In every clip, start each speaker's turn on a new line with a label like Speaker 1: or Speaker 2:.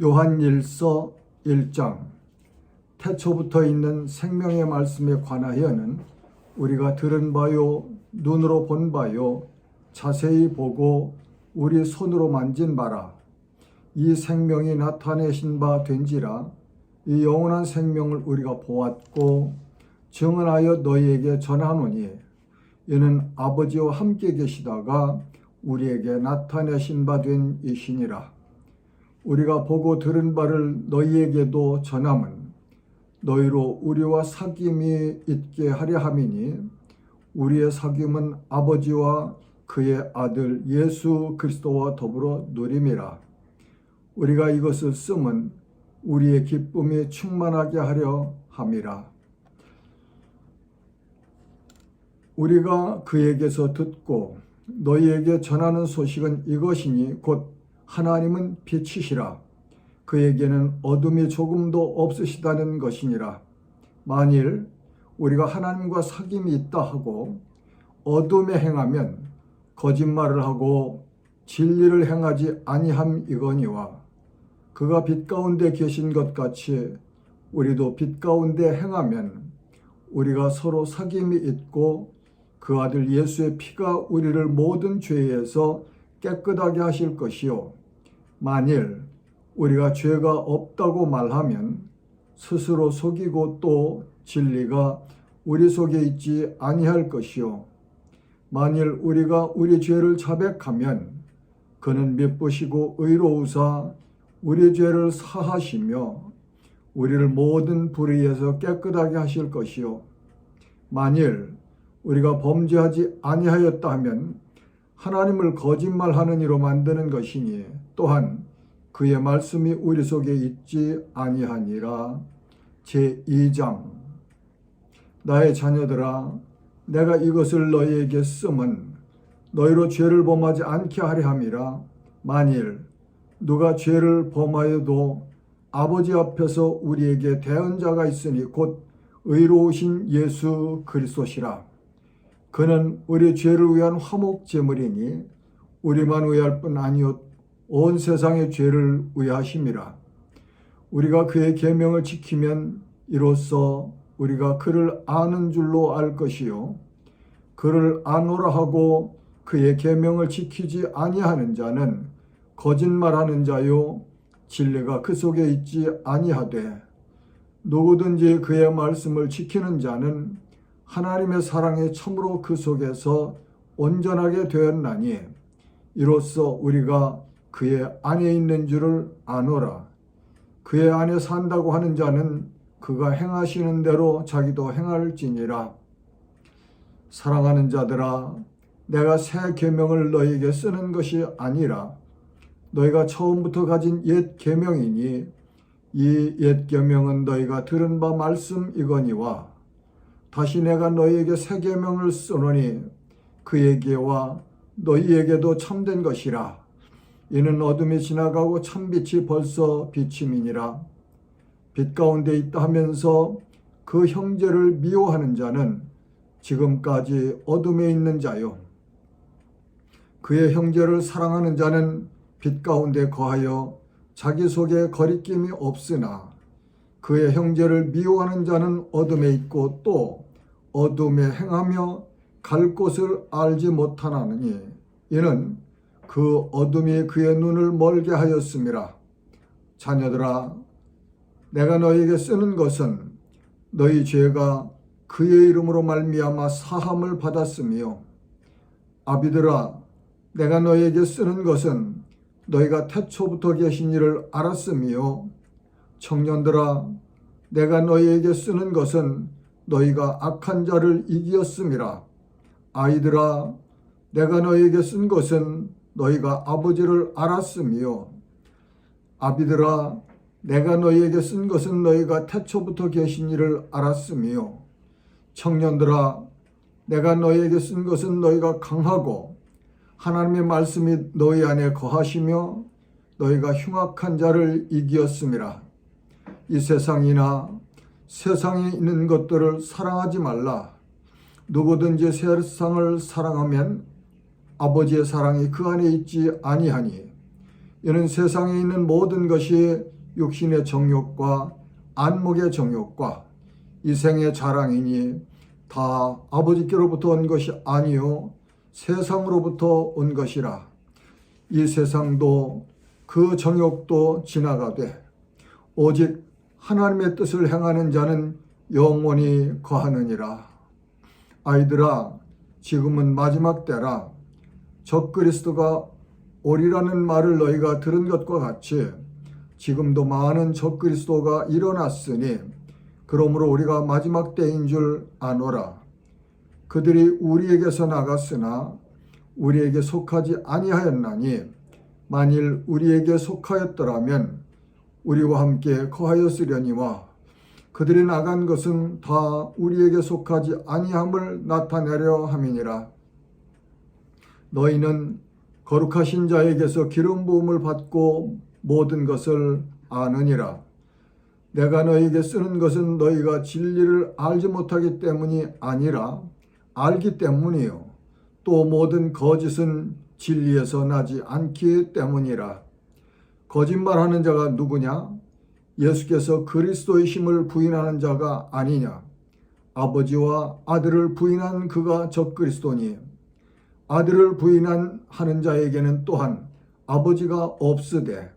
Speaker 1: 요한일서 1장 태초부터 있는 생명의 말씀에 관하여는 우리가 들은 바요 눈으로 본 바요 자세히 보고 우리 손으로 만진 바라. 이 생명이 나타내신 바 된지라. 이 영원한 생명을 우리가 보았고 증언하여 너희에게 전하노니 이는 아버지와 함께 계시다가 우리에게 나타내신 바 된 이시니라. 우리가 보고 들은 바를 너희에게도 전함은 너희로 우리와 사귐이 있게 하려 함이니 우리의 사귐은 아버지와 그의 아들 예수 그리스도와 더불어 누림이라. 우리가 이것을 쓰면 우리의 기쁨이 충만하게 하려 함이라. 우리가 그에게서 듣고 너희에게 전하는 소식은 이것이니 곧 하나님은 빛이시라. 그에게는 어둠이 조금도 없으시다는 것이니라. 만일 우리가 하나님과 사귐이 있다 하고 어둠에 행하면 거짓말을 하고 진리를 행하지 아니함이거니와 그가 빛 가운데 계신 것 같이 우리도 빛 가운데 행하면 우리가 서로 사귐이 있고 그 아들 예수의 피가 우리를 모든 죄에서 깨끗하게 하실 것이요. 만일 우리가 죄가 없다고 말하면 스스로 속이고 또 진리가 우리 속에 있지 아니할 것이요. 만일 우리가 우리 죄를 자백하면 그는 미쁘시고 의로우사 우리 죄를 사하시며 우리를 모든 불의에서 깨끗하게 하실 것이요. 만일 우리가 범죄하지 아니하였다 하면 하나님을 거짓말하는 이로 만드는 것이니 또한 그의 말씀이 우리 속에 있지 아니하니라. 제2장 나의 자녀들아, 내가 이것을 너희에게 쓰면 너희로 죄를 범하지 않게 하려 함이라. 만일 누가 죄를 범하여도 아버지 앞에서 우리에게 대언자가 있으니 곧 의로우신 예수 그리스도시라. 그는 우리 죄를 위한 화목 제물이니 우리만 위할 뿐 아니요 온 세상의 죄를 위하심이라. 우리가 그의 계명을 지키면 이로써 우리가 그를 아는 줄로 알 것이요 그를 아노라 하고 그의 계명을 지키지 아니하는 자는 거짓말하는 자요 진리가 그 속에 있지 아니하되 누구든지 그의 말씀을 지키는 자는 하나님의 사랑에 참으로 그 속에서 온전하게 되었나니 이로써 우리가 그의 안에 있는 줄을 아노라. 그의 안에 산다고 하는 자는 그가 행하시는 대로 자기도 행할지니라. 사랑하는 자들아, 내가 새 계명을 너희에게 쓰는 것이 아니라 너희가 처음부터 가진 옛 계명이니 이 옛 계명은 너희가 들은 바 말씀이거니와 다시 내가 너희에게 새 계명을 쓰노니 그에게와 너희에게도 참된 것이라. 이는 어둠이 지나가고 참빛이 벌써 비침이니라. 빛 가운데 있다 하면서 그 형제를 미워하는 자는 지금까지 어둠에 있는 자요. 그의 형제를 사랑하는 자는 빛 가운데 거하여 자기 속에 거리낌이 없으나 그의 형제를 미워하는 자는 어둠에 있고 또 어둠에 행하며 갈 곳을 알지 못하나니 이는 그 어둠이 그의 눈을 멀게 하였음이라. 자녀들아, 내가 너희에게 쓰는 것은 너희 죄가 그의 이름으로 말미암아 사함을 받았으며 아비들아, 내가 너희에게 쓰는 것은 너희가 태초부터 계신 이를 알았으며 청년들아, 내가 너희에게 쓰는 것은 너희가 악한 자를 이기었음이라. 아이들아, 내가 너희에게 쓴 것은 너희가 아버지를 알았으며 아비들아, 내가 너희에게 쓴 것은 너희가 태초부터 계신 이를 알았으며 청년들아, 내가 너희에게 쓴 것은 너희가 강하고 하나님의 말씀이 너희 안에 거하시며 너희가 흉악한 자를 이기었음이라. 이 세상이나 세상에 있는 것들을 사랑하지 말라. 누구든지 세상을 사랑하면 아버지의 사랑이 그 안에 있지 아니하니 이는 세상에 있는 모든 것이 육신의 정욕과 안목의 정욕과 이생의 자랑이니 다 아버지께로부터 온 것이 아니요 세상으로부터 온 것이라. 이 세상도 그 정욕도 지나가되 오직 하나님의 뜻을 행하는 자는 영원히 거하느니라. 아이들아, 지금은 마지막 때라. 적그리스도가 오리라는 말을 너희가 들은 것과 같이 지금도 많은 적그리스도가 일어났으니 그러므로 우리가 마지막 때인 줄 아노라. 그들이 우리에게서 나갔으나 우리에게 속하지 아니하였나니 만일 우리에게 속하였더라면 우리와 함께 거하였으려니와 그들이 나간 것은 다 우리에게 속하지 아니함을 나타내려 함이니라. 너희는 거룩하신 자에게서 기름 부음을 받고 모든 것을 아느니라. 내가 너희에게 쓰는 것은 너희가 진리를 알지 못하기 때문이 아니라 알기 때문이요 또 모든 거짓은 진리에서 나지 않기 때문이라. 거짓말하는 자가 누구냐? 예수께서 그리스도이심을 부인하는 자가 아니냐? 아버지와 아들을 부인한 그가 적그리스도니 아들을 부인하는 자에게는 또한 아버지가 없으되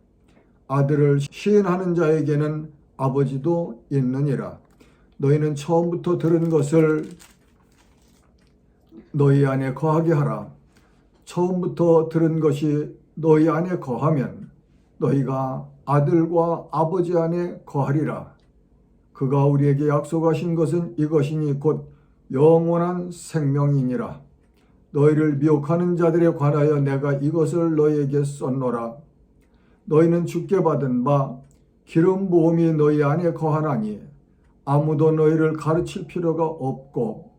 Speaker 1: 아들을 시인하는 자에게는 아버지도 있느니라. 너희는 처음부터 들은 것을 너희 안에 거하게 하라. 처음부터 들은 것이 너희 안에 거하면 너희가 아들과 아버지 안에 거하리라. 그가 우리에게 약속하신 것은 이것이니 곧 영원한 생명이니라. 너희를 미혹하는 자들에 관하여 내가 이것을 너희에게 썼노라. 너희는 주께 받은 바 기름 부음이 너희 안에 거하나니 아무도 너희를 가르칠 필요가 없고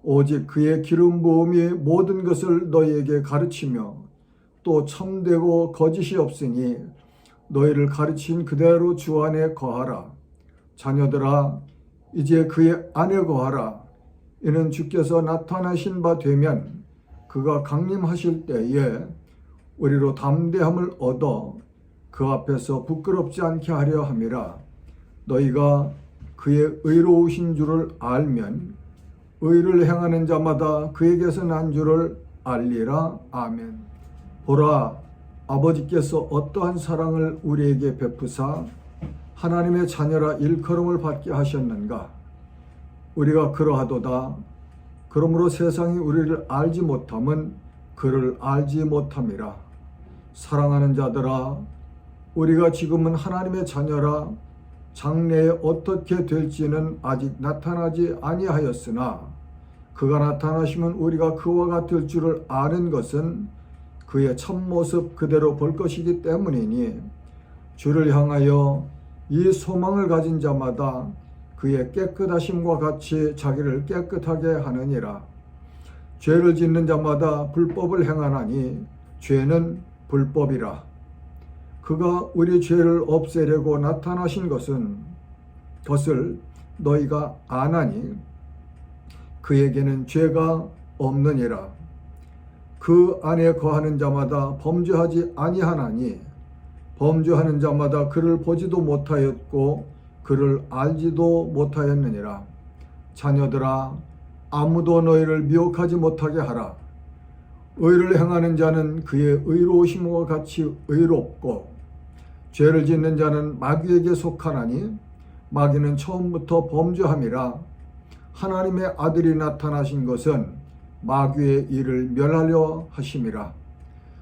Speaker 1: 오직 그의 기름 부음이 모든 것을 너희에게 가르치며 또 참되고 거짓이 없으니 너희를 가르친 그대로 주 안에 거하라. 자녀들아, 이제 그의 안에 거하라. 이는 주께서 나타나신 바 되면 그가 강림하실 때에 우리로 담대함을 얻어 그 앞에서 부끄럽지 않게 하려 함이라. 너희가 그의 의로우신 줄을 알면 의를 행하는 자마다 그에게서 난 줄을 알리라. 아멘. 보라, 아버지께서 어떠한 사랑을 우리에게 베푸사 하나님의 자녀라 일컬음을 받게 하셨는가? 우리가 그러하도다. 그러므로 세상이 우리를 알지 못함은 그를 알지 못함이라. 사랑하는 자들아, 우리가 지금은 하나님의 자녀라 장래에 어떻게 될지는 아직 나타나지 아니하였으나 그가 나타나시면 우리가 그와 같을 줄을 아는 것은 그의 참모습 그대로 볼 것이기 때문이니 주를 향하여 이 소망을 가진 자마다 그의 깨끗하심과 같이 자기를 깨끗하게 하느니라. 죄를 짓는 자마다 불법을 행하나니 죄는 불법이라. 그가 우리 죄를 없애려고 나타나신 것을 너희가 아나니 그에게는 죄가 없느니라. 그 안에 거하는 자마다 범죄하지 아니하나니 범죄하는 자마다 그를 보지도 못하였고 그를 알지도 못하였느니라. 자녀들아, 아무도 너희를 미혹하지 못하게 하라. 의를 행하는 자는 그의 의로우심과 같이 의롭고 죄를 짓는 자는 마귀에게 속하나니 마귀는 처음부터 범죄함이라. 하나님의 아들이 나타나신 것은 마귀의 일을 멸하려 하심이라.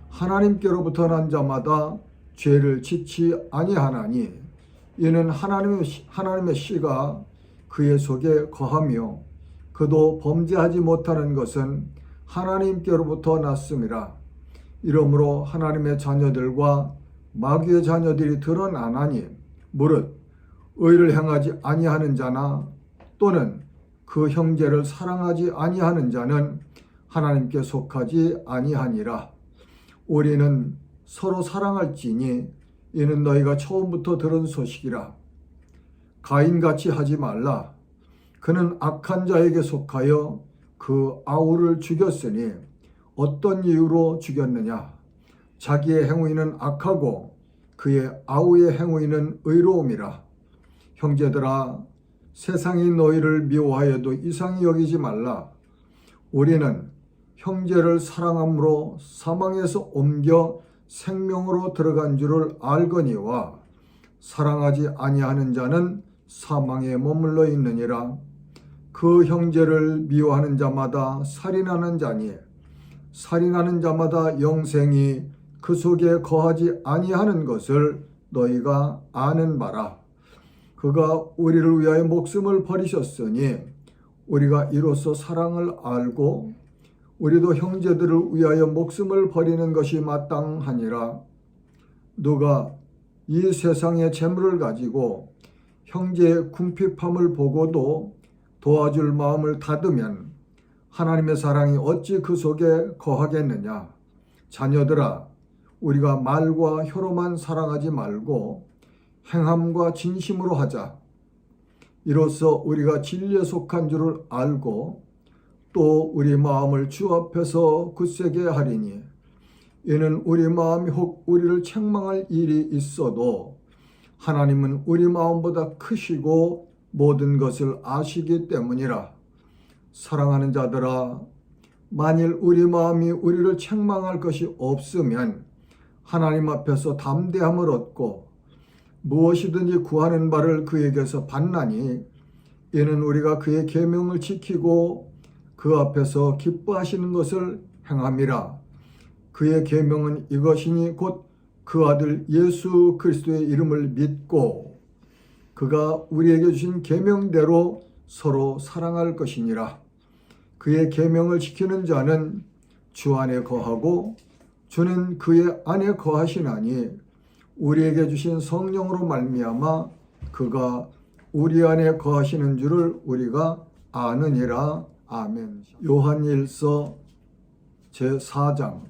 Speaker 1: 하나님께로부터 난 자마다 죄를 짓지 아니하나니 이는 하나님의 씨가 그의 속에 거하며 그도 범죄하지 못하는 것은 하나님께로부터 났음이라. 이러므로 하나님의 자녀들과 마귀의 자녀들이 드러나나니 무릇 의를 행하지 아니하는 자나 또는 그 형제를 사랑하지 아니하는 자는 하나님께 속하지 아니하니라. 우리는 서로 사랑할지니 이는 너희가 처음부터 들은 소식이라. 가인같이 하지 말라. 그는 악한 자에게 속하여 그 아우를 죽였으니 어떤 이유로 죽였느냐? 자기의 행위는 악하고 그의 아우의 행위는 의로움이라. 형제들아, 세상이 너희를 미워하여도 이상히 여기지 말라. 우리는 형제를 사랑함으로 사망에서 옮겨 생명으로 들어간 줄을 알거니와 사랑하지 아니하는 자는 사망에 머물러 있느니라. 그 형제를 미워하는 자마다 살인하는 자니 살인하는 자마다 영생이 그 속에 거하지 아니하는 것을 너희가 아는 바라. 그가 우리를 위하여 목숨을 버리셨으니 우리가 이로써 사랑을 알고 우리도 형제들을 위하여 목숨을 버리는 것이 마땅하니라. 누가 이 세상의 재물을 가지고 형제의 궁핍함을 보고도 도와줄 마음을 닫으면 하나님의 사랑이 어찌 그 속에 거하겠느냐. 자녀들아, 우리가 말과 혀로만 사랑하지 말고 행함과 진심으로 하자. 이로써 우리가 진리에 속한 줄을 알고 또 우리 마음을 주 앞에서 굳세게 하리니 이는 우리 마음이 혹 우리를 책망할 일이 있어도 하나님은 우리 마음보다 크시고 모든 것을 아시기 때문이라. 사랑하는 자들아, 만일 우리 마음이 우리를 책망할 것이 없으면 하나님 앞에서 담대함을 얻고 무엇이든지 구하는 바를 그에게서 받나니 이는 우리가 그의 계명을 지키고 그 앞에서 기뻐하시는 것을 행함이라. 그의 계명은 이것이니 곧 그 아들 예수 그리스도의 이름을 믿고 그가 우리에게 주신 계명대로 서로 사랑할 것이니라. 그의 계명을 지키는 자는 주 안에 거하고 주는 그의 안에 거하시나니 우리에게 주신 성령으로 말미암아 그가 우리 안에 거하시는 줄을 우리가 아느니라. 아멘. 요한일서 제4장.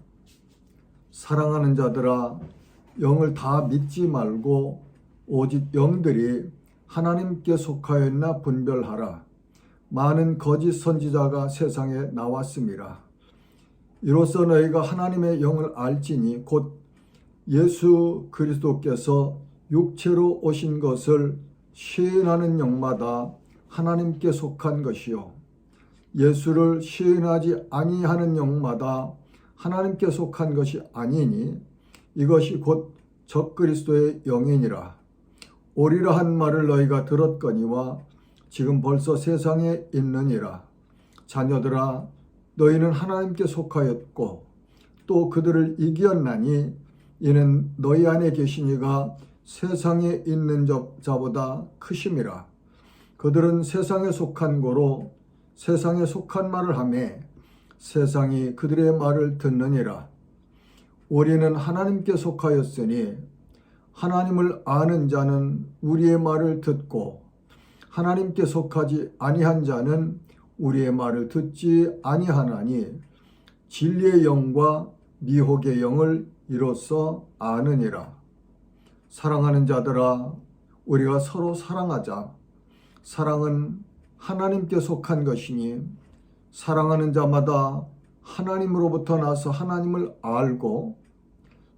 Speaker 1: 사랑하는 자들아, 영을 다 믿지 말고 오직 영들이 하나님께 속하였나 분별하라. 많은 거짓 선지자가 세상에 나왔습니다. 이로써 너희가 하나님의 영을 알지니 곧 예수 그리스도께서 육체로 오신 것을 시인하는 영마다 하나님께 속한 것이요 예수를 시인하지 아니하는 영마다 하나님께 속한 것이 아니니 이것이 곧 적그리스도의 영이니라. 오리라 한 말을 너희가 들었거니와 지금 벌써 세상에 있느니라. 자녀들아, 너희는 하나님께 속하였고 또 그들을 이기었나니 이는 너희 안에 계시니가 세상에 있는 자보다 크심이라. 그들은 세상에 속한 고로 세상에 속한 말을 하며 세상이 그들의 말을 듣느니라. 우리는 하나님께 속하였으니 하나님을 아는 자는 우리의 말을 듣고 하나님께 속하지 아니한 자는 우리의 말을 듣지 아니하나니 진리의 영과 미혹의 영을 이로써 아느니라. 사랑하는 자들아, 우리가 서로 사랑하자. 사랑은 하나님께 속한 것이니 사랑하는 자마다 하나님으로부터 나서 하나님을 알고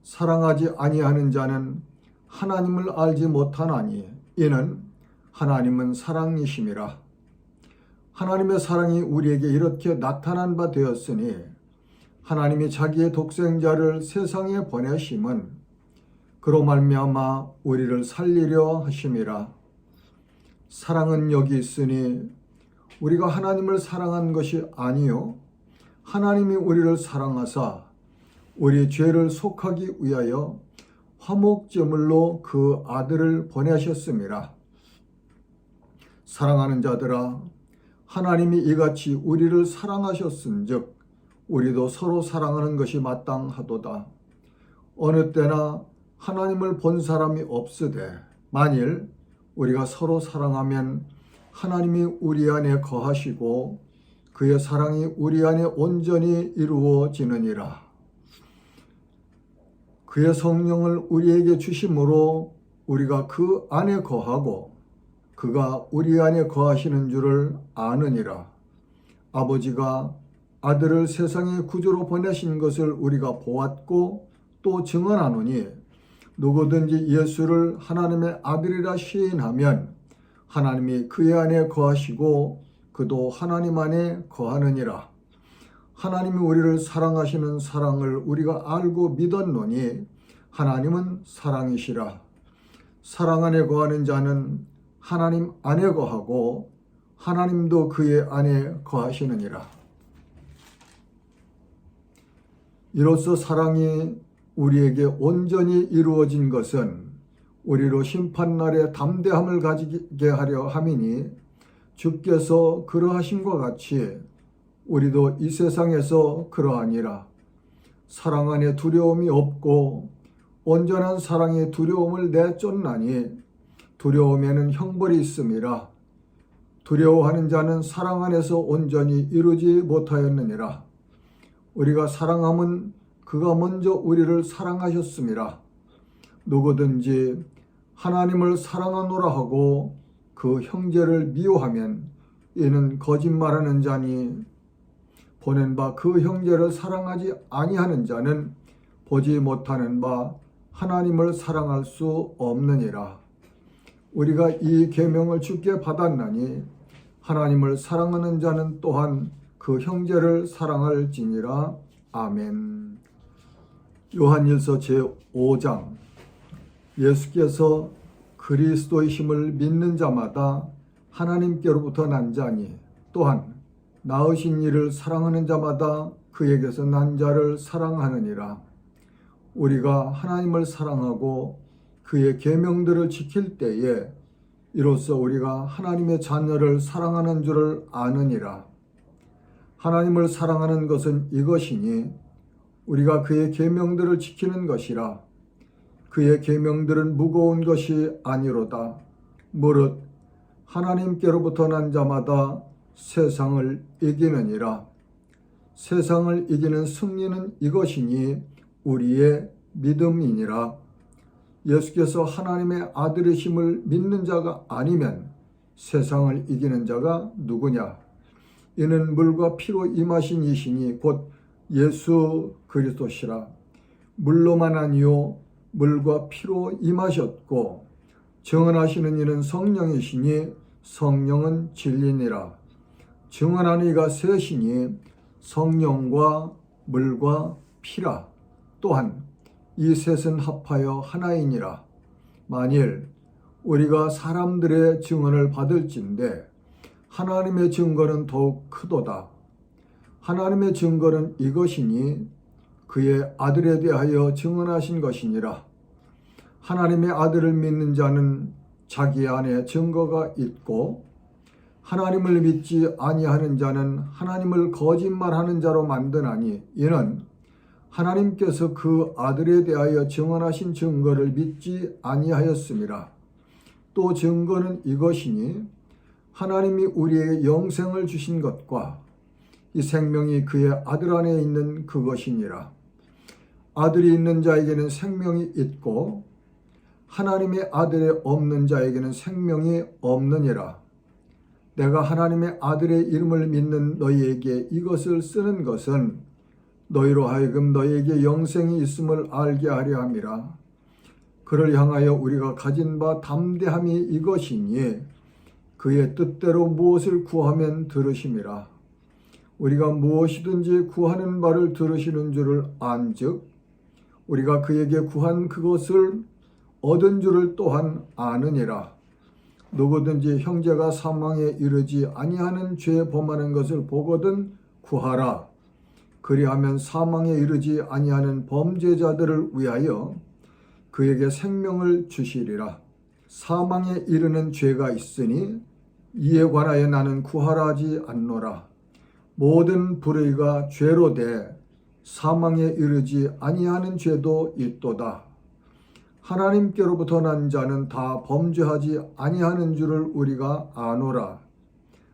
Speaker 1: 사랑하지 아니하는 자는 하나님을 알지 못하나니 이는 하나님은 사랑이심이라. 하나님의 사랑이 우리에게 이렇게 나타난 바 되었으니 하나님이 자기의 독생자를 세상에 보내심은 그로 말미암아 우리를 살리려 하심이라. 사랑은 여기 있으니 우리가 하나님을 사랑한 것이 아니요 하나님이 우리를 사랑하사 우리 죄를 속하기 위하여 화목제물로 그 아들을 보내셨습니다. 사랑하는 자들아, 하나님이 이같이 우리를 사랑하셨은즉 우리도 서로 사랑하는 것이 마땅하도다. 어느 때나 하나님을 본 사람이 없으되 만일 우리가 서로 사랑하면 하나님이 우리 안에 거하시고 그의 사랑이 우리 안에 온전히 이루어지느니라. 그의 성령을 우리에게 주심으로 우리가 그 안에 거하고 그가 우리 안에 거하시는 줄을 아느니라. 아버지가 아들을 세상의 구주로 보내신 것을 우리가 보았고 또 증언하노니 누구든지 예수를 하나님의 아들이라 시인하면 하나님이 그의 안에 거하시고 그도 하나님 안에 거하느니라. 하나님이 우리를 사랑하시는 사랑을 우리가 알고 믿었노니 하나님은 사랑이시라. 사랑 안에 거하는 자는 하나님 안에 거하고 하나님도 그의 안에 거하시느니라. 이로써 사랑이 우리에게 온전히 이루어진 것은 우리로 심판날에 담대함을 가지게 하려 함이니 주께서 그러하심과 같이 우리도 이 세상에서 그러하니라. 사랑 안에 두려움이 없고 온전한 사랑이 두려움을 내쫓나니 두려움에는 형벌이 있음이라. 두려워하는 자는 사랑 안에서 온전히 이루지 못하였느니라. 우리가 사랑함은 그가 먼저 우리를 사랑하셨음이라. 누구든지 하나님을 사랑하노라 하고 그 형제를 미워하면 이는 거짓말하는 자니 보낸 바 그 형제를 사랑하지 아니하는 자는 보지 못하는 바 하나님을 사랑할 수 없느니라. 우리가 이 계명을 주께 받았나니 하나님을 사랑하는 자는 또한 그 형제를 사랑할지니라. 아멘. 요한일서 제5장. 예수께서 그리스도이심을 믿는 자마다 하나님께로부터 난 자니 또한 낳으신 이를 사랑하는 자마다 그에게서 난 자를 사랑하느니라. 우리가 하나님을 사랑하고 그의 계명들을 지킬 때에 이로써 우리가 하나님의 자녀를 사랑하는 줄을 아느니라. 하나님을 사랑하는 것은 이것이니 우리가 그의 계명들을 지키는 것이라. 그의 계명들은 무거운 것이 아니로다. 무릇 하나님께로부터 난 자마다 세상을 이기느니라. 세상을 이기는 승리는 이것이니 우리의 믿음이니라. 예수께서 하나님의 아들이심을 믿는 자가 아니면 세상을 이기는 자가 누구냐? 이는 물과 피로 임하신 이시니 곧 예수 그리스도시라. 물로만 아니요 물과 피로 임하셨고 증언하시는 이는 성령이시니 성령은 진리니라. 증언하는 이가 셋이니 성령과 물과 피라. 또한 이 셋은 합하여 하나이니라. 만일 우리가 사람들의 증언을 받을진대 하나님의 증거는 더욱 크도다. 하나님의 증거는 이것이니 그의 아들에 대하여 증언하신 것이니라. 하나님의 아들을 믿는 자는 자기 안에 증거가 있고 하나님을 믿지 아니하는 자는 하나님을 거짓말하는 자로 만드나니 이는 하나님께서 그 아들에 대하여 증언하신 증거를 믿지 아니하였음이라. 또 증거는 이것이니 하나님이 우리에게 영생을 주신 것과 이 생명이 그의 아들 안에 있는 그것이니라. 아들이 있는 자에게는 생명이 있고 하나님의 아들에 없는 자에게는 생명이 없느니라. 내가 하나님의 아들의 이름을 믿는 너희에게 이것을 쓰는 것은 너희로 하여금 너희에게 영생이 있음을 알게 하려 함이라. 그를 향하여 우리가 가진 바 담대함이 이것이니 그의 뜻대로 무엇을 구하면 들으심이라. 우리가 무엇이든지 구하는 바를 들으시는 줄을 안즉 우리가 그에게 구한 그것을 얻은 줄을 또한 아느니라. 누구든지 형제가 사망에 이르지 아니하는 죄 범하는 것을 보거든 구하라. 그리하면 사망에 이르지 아니하는 범죄자들을 위하여 그에게 생명을 주시리라. 사망에 이르는 죄가 있으니 이에 관하여 나는 구하라 하지 않노라. 모든 불의가 죄로 돼 사망에 이르지 아니하는 죄도 있도다. 하나님께로부터 난 자는 다 범죄하지 아니하는 줄을 우리가 아노라.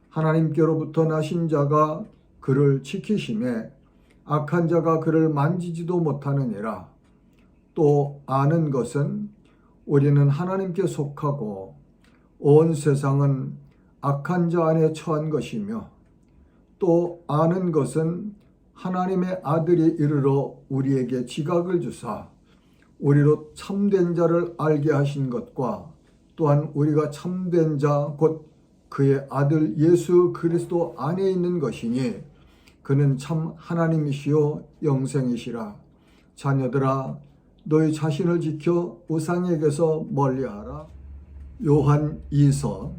Speaker 1: 하나님께로부터 나신 자가 그를 지키심에 악한 자가 그를 만지지도 못하느니라. 또 아는 것은 우리는 하나님께 속하고 온 세상은 악한 자 안에 처한 것이며 또 아는 것은 하나님의 아들이 이르러 우리에게 지각을 주사 우리로 참된 자를 알게 하신 것과 또한 우리가 참된 자 곧 그의 아들 예수 그리스도 안에 있는 것이니 그는 참 하나님이시요 영생이시라. 자녀들아 너희 자신을 지켜 우상에게서 멀리하라. 요한 2서.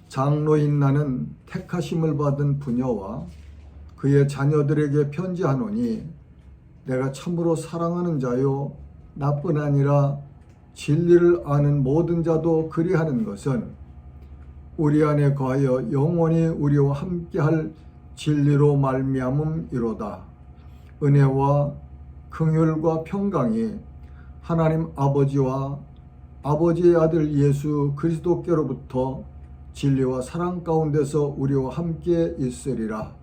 Speaker 1: 장로인 나는 택하심을 받은 부녀와 그의 자녀들에게 편지하노니 내가 참으로 사랑하는 자요 나뿐 아니라 진리를 아는 모든 자도 그리하는 것은 우리 안에 거하여 영원히 우리와 함께할 진리로 말미암음이로다. 은혜와 긍휼과 평강이 하나님 아버지와 아버지의 아들 예수 그리스도께로부터 진리와 사랑 가운데서 우리와 함께 있으리라.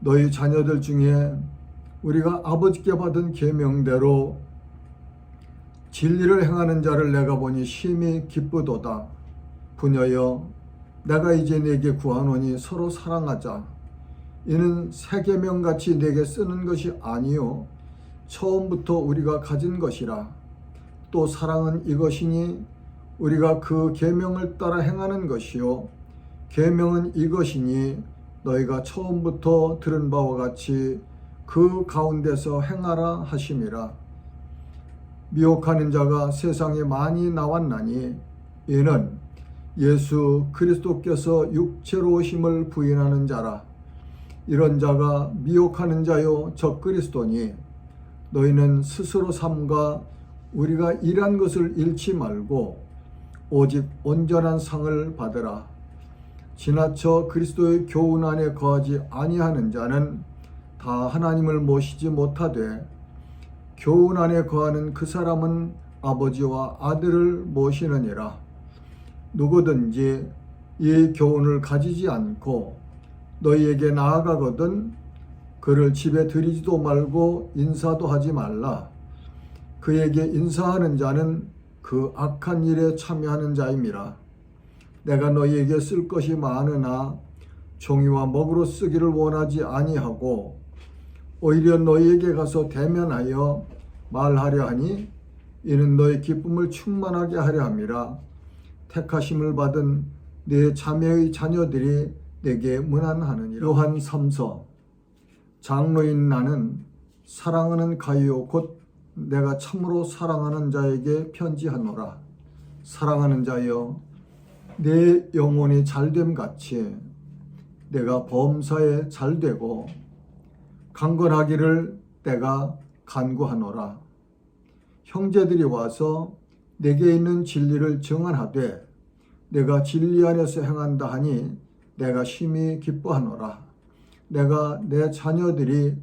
Speaker 1: 너희 자녀들 중에 우리가 아버지께 받은 계명대로 진리를 행하는 자를 내가 보니 심히 기쁘도다. 부녀여 내가 이제 네게 구하노니 서로 사랑하자. 이는 새 계명같이 네게 쓰는 것이 아니요 처음부터 우리가 가진 것이라. 또 사랑은 이것이니 우리가 그 계명을 따라 행하는 것이요 계명은 이것이니 너희가 처음부터 들은 바와 같이 그 가운데서 행하라 하심이라. 미혹하는 자가 세상에 많이 나왔나니 이는 예수 그리스도께서 육체로 오심을 부인하는 자라. 이런 자가 미혹하는 자요 적그리스도니 너희는 스스로 삼가 우리가 일한 것을 잃지 말고 오직 온전한 상을 받으라. 지나쳐 그리스도의 교훈 안에 거하지 아니하는 자는 다 하나님을 모시지 못하되 교훈 안에 거하는 그 사람은 아버지와 아들을 모시느니라. 누구든지 이 교훈을 가지지 않고 너희에게 나아가거든 그를 집에 들이지도 말고 인사도 하지 말라. 그에게 인사하는 자는 그 악한 일에 참여하는 자임이라. 내가 너희에게 쓸 것이 많으나 종이와 먹으로 쓰기를 원하지 아니하고 오히려 너희에게 가서 대면하여 말하려 하니 이는 너희 기쁨을 충만하게 하려 함이라. 택하심을 받은 네 자매의 자녀들이 내게 문안하느니라. 요한 3서. 장로인 나는 사랑하는 가이요 곧 내가 참으로 사랑하는 자에게 편지하노라. 사랑하는 자여 내 영혼이 잘됨 같이 내가 범사에 잘되고 강건하기를 내가 간구하노라. 형제들이 와서 내게 있는 진리를 증언하되 내가 진리 안에서 행한다 하니 내가 심히 기뻐하노라. 내가 내 자녀들이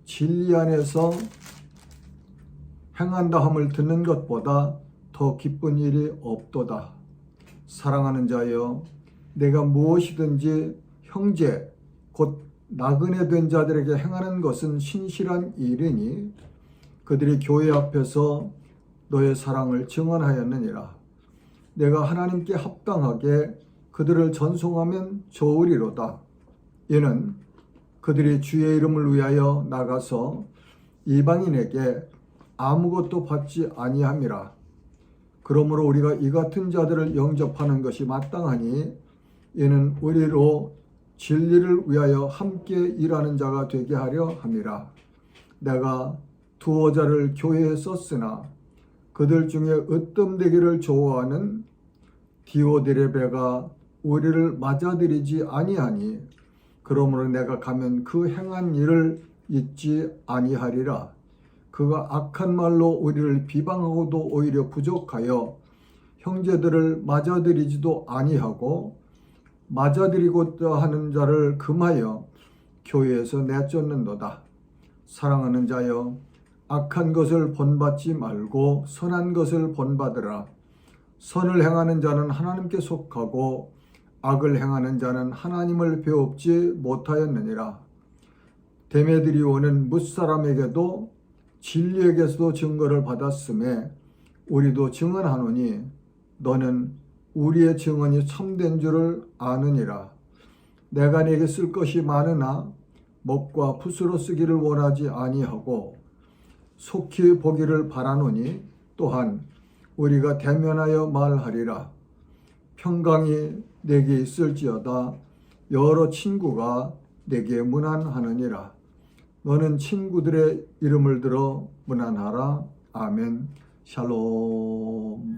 Speaker 1: 진리 안에서 행한다 함을 듣는 것보다 더 기쁜 일이 없도다. 사랑하는 자여 내가 무엇이든지 형제 곧 나그네 된 자들에게 행하는 것은 신실한 일이니 그들이 교회 앞에서 너의 사랑을 증언하였느니라. 내가 하나님께 합당하게 그들을 전송하면 좋으리로다. 이는 그들이 주의 이름을 위하여 나가서 이방인에게 아무것도 받지 아니함이라. 그러므로 우리가 이 같은 자들을 영접하는 것이 마땅하니 이는 우리로 진리를 위하여 함께 일하는 자가 되게 하려 함이라. 내가 두어 자를 교회에 썼으나 그들 중에 으뜸되기를 좋아하는 디오드레베가 우리를 맞아들이지 아니하니 그러므로 내가 가면 그 행한 일을 잊지 아니하리라. 그가 악한 말로 우리를 비방하고도 오히려 부족하여 형제들을 맞아들이지도 아니하고 맞아들이고자 하는 자를 금하여 교회에서 내쫓는도다. 사랑하는 자여 악한 것을 본받지 말고 선한 것을 본받으라. 선을 행하는 자는 하나님께 속하고 악을 행하는 자는 하나님을 배웁지 못하였느니라. 데메드리오는 뭇사람에게도 진리에게서도 증거를 받았음에 우리도 증언하노니 너는 우리의 증언이 참된 줄을 아느니라. 내가 네게 쓸 것이 많으나 먹과 붓으로 쓰기를 원하지 아니하고 속히 보기를 바라노니 또한 우리가 대면하여 말하리라. 평강이 내게 있을지어다. 여러 친구가 내게 문안하느니라. 너는 친구들의 이름을 들어 문안하라. 아멘. 샬롬.